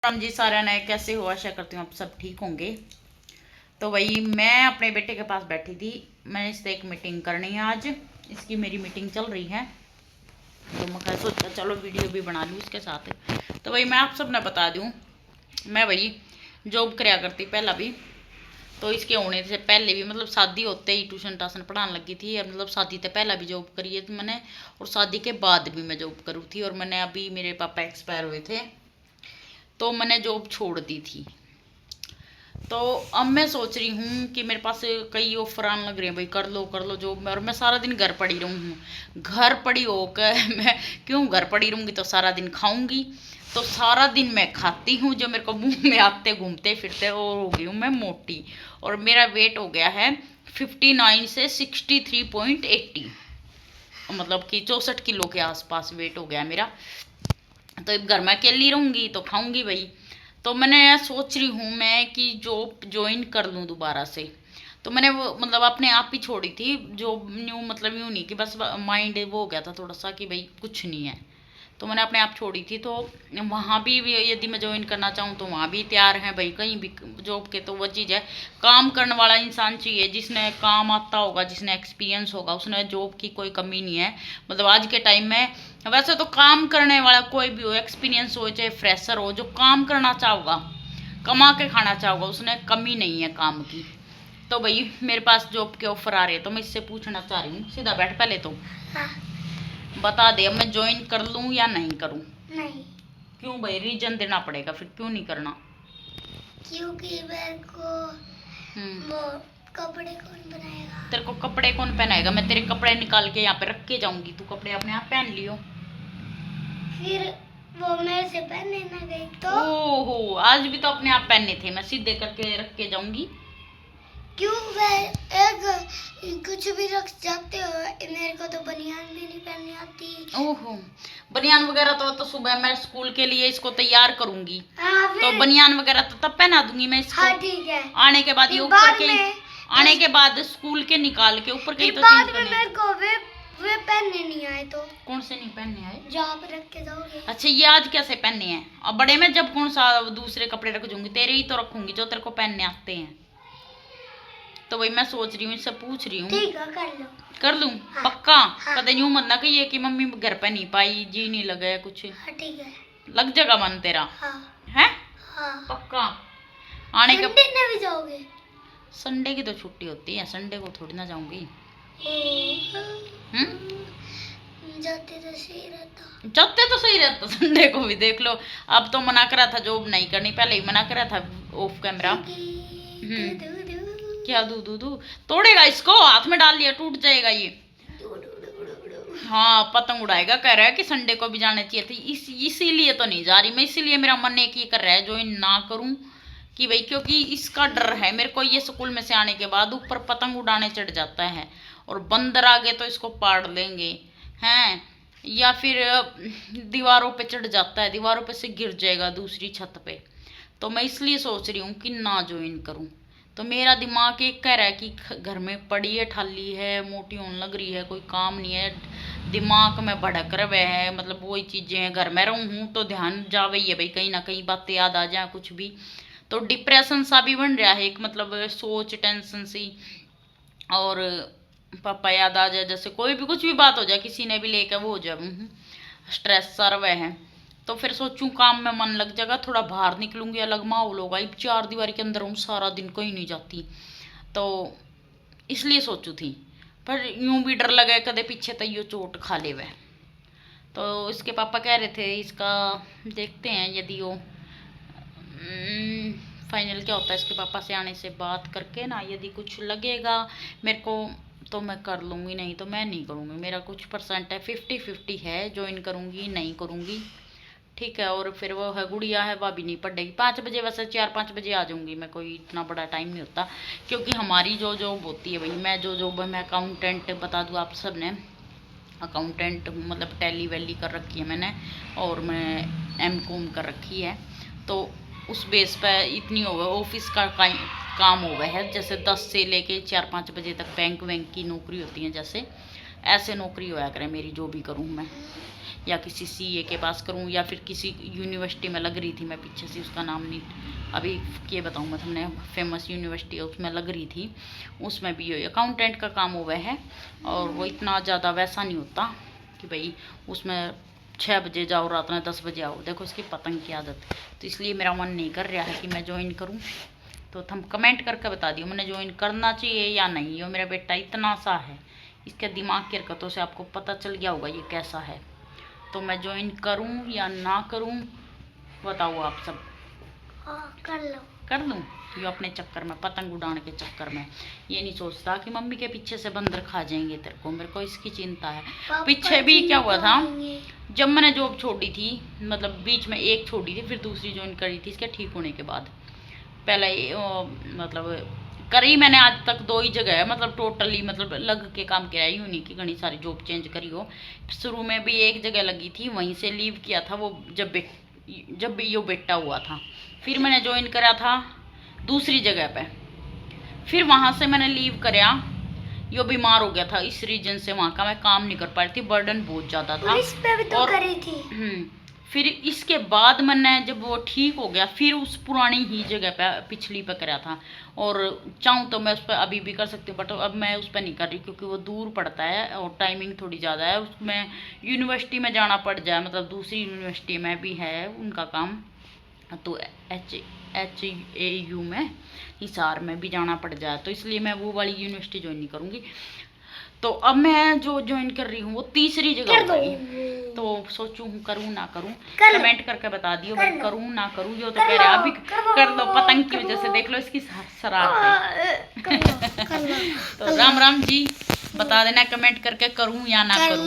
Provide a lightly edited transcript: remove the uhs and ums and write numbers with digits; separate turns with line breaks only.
राम जी सारा ने कैसे हो, आशा करती हूँ आप सब ठीक होंगे। तो वही मैं अपने बेटे के पास बैठी थी, मैंने इससे एक मीटिंग करनी है आज, इसकी मेरी मीटिंग चल रही है। तो मैं सोचा चलो वीडियो भी बना लूँ इसके साथ। तो वही मैं आप सब ने बता दूँ, मैं वही जॉब कराया करती पहला भी, तो इसके होने से पहले भी मतलब शादी होते ही ट्यूशन टाशन पढ़ाने लगी थी, और मतलब शादी से पहला भी जॉब करी है मैंने, और शादी के बाद भी मैं जॉब करूँ थी। और मैंने अभी मेरे पापा एक्सपायर हुए थे तो मैंने जॉब छोड़ दी थी। तो अब मैं सोच रही हूँ कि मेरे पास कई ऑफर आने लग रहे हैं, भाई कर लो जॉब। और मैं सारा दिन घर पड़ी रहूँ, घर पड़ी होकर मैं क्यों घर पड़ी रहूँगी, तो सारा दिन खाऊंगी, तो सारा दिन मैं खाती हूँ जो मेरे को मुंह में आते घूमते फिरते, और हो गई हूँ मैं मोटी। और मेरा वेट हो गया है 59 से 63.80, मतलब कि 64 किलो के आसपास वेट हो गया मेरा। तो घर में अकेली रहूँगी तो खाऊंगी भाई। तो मैंने सोच रही हूँ मैं कि जॉब ज्वाइन कर लूँ दोबारा से। तो मैंने वो मतलब अपने आप ही छोड़ी थी जॉब, न्यू मतलब यूँ नहीं कि बस माइंड वो हो गया था थोड़ा सा कि भाई कुछ नहीं है, तो मैंने अपने आप छोड़ी थी। तो वहाँ भी यदि मैं ज्वाइन करना चाहूँ तो वहाँ भी तैयार हैं भाई, कहीं भी जॉब के। तो वो चीज़ है, काम करने वाला इंसान चाहिए, जिसने काम आता होगा, जिसने एक्सपीरियंस होगा, उसने जॉब की कोई कमी नहीं है। मतलब आज के टाइम में वैसे तो काम करने वाला कोई भी हो, एक्सपीरियंस हो चाहे फ्रेशर हो, जो काम करना चाहोगा, कमा के खाना चाहोगा, उसने कमी नहीं है काम की। तो भाई मेरे पास जॉब के ऑफर आ रहे हैं, तो मैं इससे पूछना चाह रही हूँ, सीधा बैठ पहले तो बता दे, अब मैं ज्वाइन कर लूँ या नहीं करूँ।
नहीं।
क्यों भाई, रीजन देना पड़ेगा, फिर क्यों नहीं करना।
क्योंकि मेरे को वो कपड़े कौन बनाएगा।
तेरे को कपड़े कौन पहनाएगा, मैं तेरे कपड़े निकाल के यहाँ पे रख के जाऊंगी, तू कपड़े अपने आप पहन लियो।
फिर वो मेरे से पहनने ना गई तो।
ओहो, आज भी तो अपने आप पहनने थे, मैं सीधे करके रख के जाऊंगी।
क्यों मैं एक कुछ भी रख जाते हो, मेरे को तो बनियान भी नहीं पहननी आती।
ओहो, बनियान वगैरह तो सुबह मैं स्कूल के लिए इसको तैयार करूंगी।
हाँ,
तो बनियान वगैरह तो तब पहना दूंगी मैं इसको।
हाँ ठीक है।
आने के बाद ये ऊपर के आने के बाद स्कूल के निकाल के ऊपर के तो
बाद में मेरे को वे पहनने नहीं आए। तो
कौन से नहीं पहनने आए,
जहाँ पे रख के जाओगे।
अच्छा ये आज कैसे पहनने हैं, और बड़े में जब कौन सा दूसरे कपड़े रख दूंगी, तेरे ही तो रखूंगी जो तेरे को पहनने आते हैं। तो वही मैं सोच रही हूँ, इससे पूछ रही हूँ।
ठीक है,
कर लूँ।
हाँ,
पक्का।
हाँ।
कदे यूं मत ना कहिए कि मम्मी घर पे नहीं पाई, जी नहीं लगा है कुछ।
हाँ, ठीक है।
लग जाएगा मन तेरा।
हाँ,
है
हाँ।
पक्का। आने के
संडे भी जाओगे।
संडे की तो छुट्टी होती है, संडे को थोड़ी ना जाऊंगी।
जाते तो सही रहता।
जाते तो सही रहता, संडे को भी देख लो। अब तो मना करा था जॉब नहीं करनी, पहले ही मना करा था ऑफ कैमरा। क्या दू दू दू तोड़ेगा इसको, हाथ में डाल लिया टूट जाएगा ये। हाँ पतंग उड़ाएगा, कह रहा है कि संडे को भी जाने चाहिए थी, इसीलिए तो नहीं जा रही मैं, इसीलिए मेरा मन एक ही कर रहा है ज्वाइन ना करूं कि भाई, क्योंकि इसका डर है मेरे को, ये स्कूल में से आने के बाद ऊपर पतंग उड़ाने चढ़ जाता है, और बंदर आ गए तो इसको पाड़ लेंगे हैं, या फिर दीवारों पे चढ़ जाता है, दीवारों पे से गिर जाएगा दूसरी छत पे। तो मैं इसलिए सोच रही हूँ कि ना ज्वाइन करूँ। तो मेरा दिमाग एक कह रहा है कि घर में पड़ी है, ठाली है, मोटी होने लग रही है, कोई काम नहीं है, दिमाग में भड़क रहे है, मतलब वही चीज़ें हैं, घर में रहूँ तो ध्यान जावे ही है भाई, कहीं ना कहीं बातें याद आ जाए कुछ भी, तो डिप्रेशन सा भी बन रहा है एक, मतलब सोच टेंशन सी, और पापा याद आ जाए, जैसे कोई भी कुछ भी बात हो जाए, किसी ने भी लेकर वो हो जाए, स्ट्रेस सा रहे है। तो फिर सोचूं काम में मन लग जाएगा, थोड़ा बाहर निकलूंगी, अलग माहौल होगा, चार दीवारी के अंदर हूँ सारा दिन, कहीं नहीं जाती, तो इसलिए सोचू थी। पर यूं भी डर लगा कदे पीछे तैयो चोट खा ले वह। तो इसके पापा कह रहे थे इसका देखते हैं, यदि वो फाइनल क्या होता है, इसके पापा से आने से बात करके ना, यदि कुछ लगेगा मेरे को तो मैं कर लूँगी, नहीं तो मैं नहीं करूँगी। मेरा कुछ परसेंट है, 50-50 है, ज्वाइन करूँगी नहीं करूँगी, ठीक है। और फिर वो है गुड़िया है, वह भी नहीं पड़ेगी 5 बजे, वैसे 4-5 बजे आ जाऊँगी मैं, कोई इतना बड़ा टाइम नहीं होता, क्योंकि हमारी जो जॉब होती है भाई, मैं जो जॉब है, मैं अकाउंटेंट बता दूँ आप सब ने, अकाउंटेंट हूँ, मतलब टैली वैली कर रखी है मैंने, और मैं MCOM कर रखी है। तो उस बेस पर इतनी हो गए, ऑफिस का काम हो गया है, जैसे 10 से लेके 4-5 बजे तक बैंक वैंक की नौकरी होती है, जैसे ऐसे नौकरी होया करे मेरी, जो भी करूँ मैं, या किसी सीए के पास करूँ, या फिर किसी यूनिवर्सिटी में लग रही थी मैं पीछे से, उसका नाम नहीं अभी ये बताऊँ मैं तुमने, फेमस यूनिवर्सिटी है उसमें लग रही थी, उसमें भी अकाउंटेंट का काम हुआ है। और वो इतना ज़्यादा वैसा नहीं होता कि भाई उसमें 6 बजे जाओ रात में 10 बजे आओ, देखो इसकी पतंग की आदत। तो इसलिए मेरा मन नहीं कर रहा है कि मैं ज्वाइन करूँ। तो तुम कमेंट करके बता दियो मैंने ज्वाइन करना चाहिए या नहीं। ये मेरा बेटा इतना सा है, इसके दिमाग की हरकतों से आपको पता चल गया होगा ये कैसा है। तो मैं ज्वाइन करूं या ना करूं, बताओ आप सब।
हाँ कर लो।
कर लूं? ये अपने चक्कर में, पतंग उड़ाने के चक्कर में ये नहीं सोचता कि मम्मी के पीछे से बंदर खा जाएंगे तेरे को, मेरे को इसकी चिंता है। पीछे भी क्या हुआ था, जब मैंने जॉब छोड़ी थी, मतलब बीच में एक छोड़ी थी फिर दूसरी ज्वाइन करी थी इसके ठीक होने के बाद। पहले मतलब करी मैंने आज तक 2 ही जगह है, मतलब टोटली मतलब लग के काम किया, यूँ नहीं कि घनी सारी जॉब चेंज करी हो। शुरू में भी एक जगह लगी थी, वहीं से लीव किया था वो जब भी यो बेटा हुआ था। फिर मैंने ज्वाइन करा था दूसरी जगह पे, फिर वहाँ से मैंने लीव कराया, यो बीमार हो गया था, इस रीजन से वहाँ का मैं काम नहीं कर पा रही थी, बर्डन बहुत ज़्यादा था।
पुलिस पे भी तो करी थी।
फिर इसके बाद मैंने जब वो ठीक हो गया फिर उस पुरानी ही जगह पे पिछली पे करा था। और चाहूँ तो मैं उस पर अभी भी कर सकती हूँ, बट अब मैं उस पर नहीं कर रही क्योंकि वो दूर पड़ता है और टाइमिंग थोड़ी ज़्यादा है, उसमें यूनिवर्सिटी में जाना पड़ जाए, मतलब दूसरी यूनिवर्सिटी में भी है उनका काम, तो HAU में हिसार में भी जाना पड़ जाए, तो इसलिए मैं वो वाली यूनिवर्सिटी ज्वाइन नहीं करूँगी। तो अब मैं जो ज्वाइन कर रही हूँ वो तीसरी जगह होगी, तो सोचूं करूँ ना करूँ, कमेंट करके बता दियो भाई करूँ ना करूँ। जो तो कह रहे अभी कर लो, पतंग की वजह से देख लो इसकी शरारत। तो राम राम जी, बता देना कमेंट करके करूँ या ना करूँ।